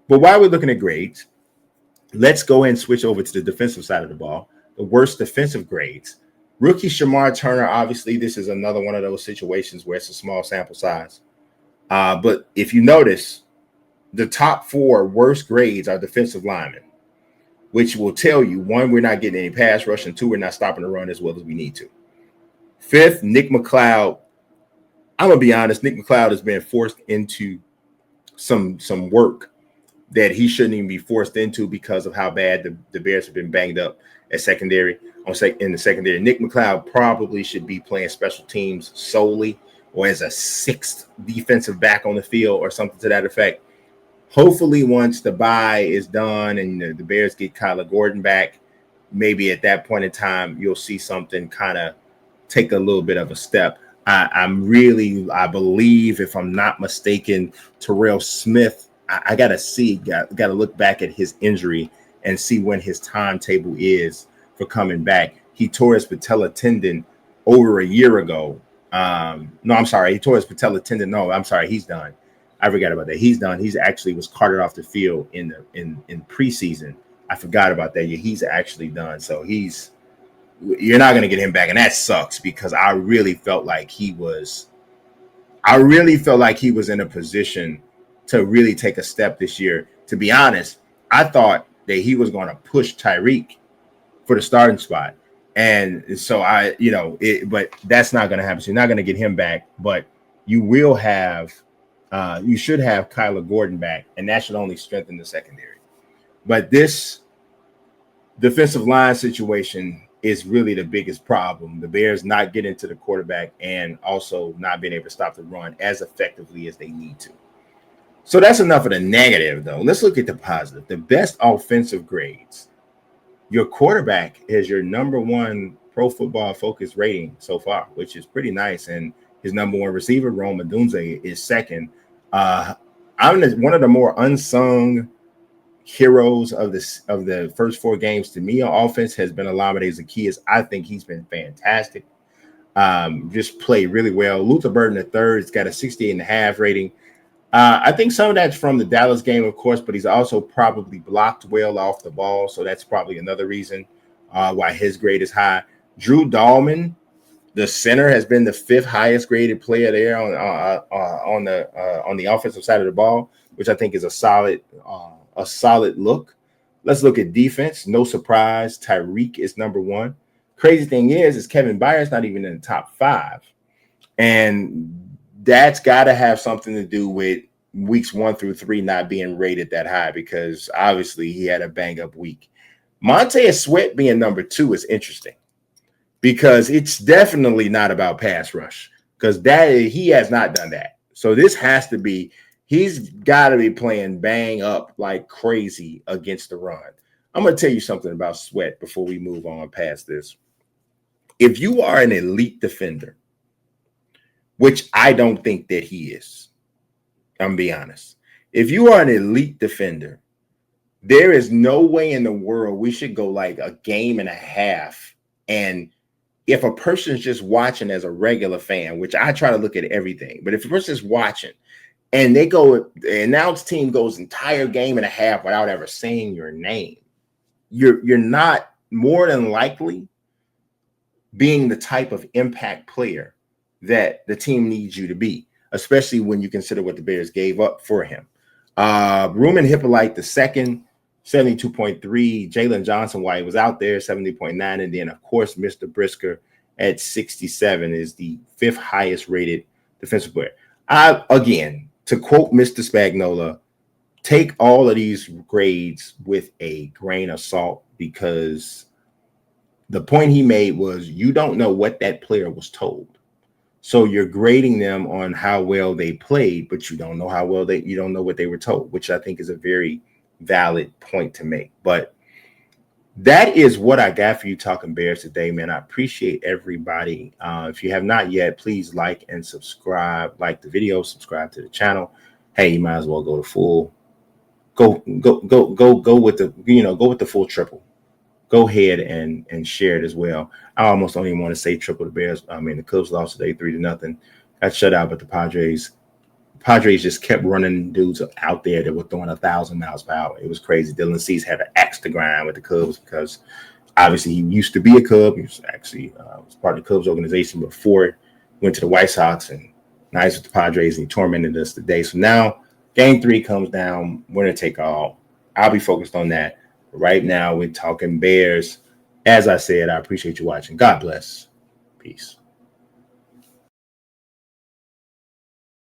But while we're looking at grades, let's go and switch over to the defensive side of the ball. The worst defensive grades. Rookie Shamar Turner, obviously, this is another one of those situations where it's a small sample size. But if you notice, the top four worst grades are defensive linemen, which will tell you, one, we're not getting any pass rush, and two, we're not stopping the run as well as we need to. Fifth, Nick McLeod. I'm going to be honest, Nick McLeod has been forced into some work that he shouldn't even be forced into because of how bad the Bears have been banged up at secondary. In the secondary, Nick McLeod probably should be playing special teams solely or as a sixth defensive back on the field or something to that effect. Hopefully, once the bye is done and the Bears get Kyler Gordon back, maybe at that point in time, you'll see something kind of take a little bit of a step. I believe, if I'm not mistaken, Terrell Smith, I got to look back at his injury and see when his timetable is for coming back. He tore his patella tendon over a year ago. He tore his patella tendon. No, I'm sorry, he's done. I forgot about that. He's done. He's actually was carted off the field in preseason. I forgot about that. Yeah, he's actually done. So you're not going to get him back, and that sucks because I really felt like he was in a position to really take a step this year. To be honest, I thought that he was going to push Tyreek for the starting spot. And so but that's not going to happen. So you're not going to get him back, but you should have Kyler Gordon back, and that should only strengthen the secondary. But this defensive line situation is really the biggest problem. The Bears not getting to the quarterback and also not being able to stop the run as effectively as they need to. So that's enough of the negative, though. Let's look at the positive. The best offensive grades. Your quarterback is your number one Pro Football Focus rating so far, which is pretty nice. And his number one receiver, Rome Odunze, is second. I'm one of the more unsung heroes of the first four games to me on offense has been Olamide Zaccheaus. I think he's been fantastic. Just played really well. Luther Burden III has got a 68.5 rating. I think some of that's from the Dallas game, of course, but he's also probably blocked well off the ball. So that's probably another reason why his grade is high. Drew Dahlman, the center, has been the fifth highest graded player there on the offensive side of the ball, which I think is a solid look. Let's look at defense. No surprise, Tyreek is number one. Crazy thing is Kevin Byard's not even in the top five. And that's got to have something to do with weeks 1 through 3 not being rated that high because obviously he had a bang-up week. Montez Sweat being number 2 is interesting because it's definitely not about pass rush because he has not done that. So this has to be he's got to be playing bang up like crazy against the run. I'm going to tell you something about Sweat before we move on past this. If you are an elite defender, which I don't think that he is, I'm going to be honest. If you are an elite defender, there is no way in the world we should go like a game and a half. And if a person's just watching as a regular fan, which I try to look at everything, but if a person's watching and the announced team goes entire game and a half without ever saying your name, you're not more than likely being the type of impact player that the team needs you to be, especially when you consider what the Bears gave up for him. Ruben Hippolyte the second, 72.3. Jalen Johnson, while he was out there, 70.9. And then, of course, Mr. Brisker at 67 is the 5th highest rated defensive player. Again, to quote Mr. Spagnola, take all of these grades with a grain of salt you the point he made was you don't know what that player was told. So you're grading them on how well they played, but you don't know you don't know what they were told, which I think is a very valid point to make. But that is what I got for you talking Bears today, man. I appreciate everybody. If you have not yet, please like and subscribe. Like the video, subscribe to the channel. Hey, you might as well go with the full triple. Go ahead and share it as well. I almost don't even want to say triple the Bears. I mean, the Cubs lost today 3-0. Got shut out, but the Padres Padres just kept running dudes out there that were throwing 1,000 miles per hour. It was crazy. Dylan Cease had an axe to grind with the Cubs because obviously he used to be a Cub. He was actually was part of the Cubs organization before he went to the White Sox, and now he's with the Padres, and he tormented us today. So now Game 3 comes down, winner take all. I'll be focused on that. Right now, we're talking Bears. As I said, I appreciate you watching. God bless. Peace.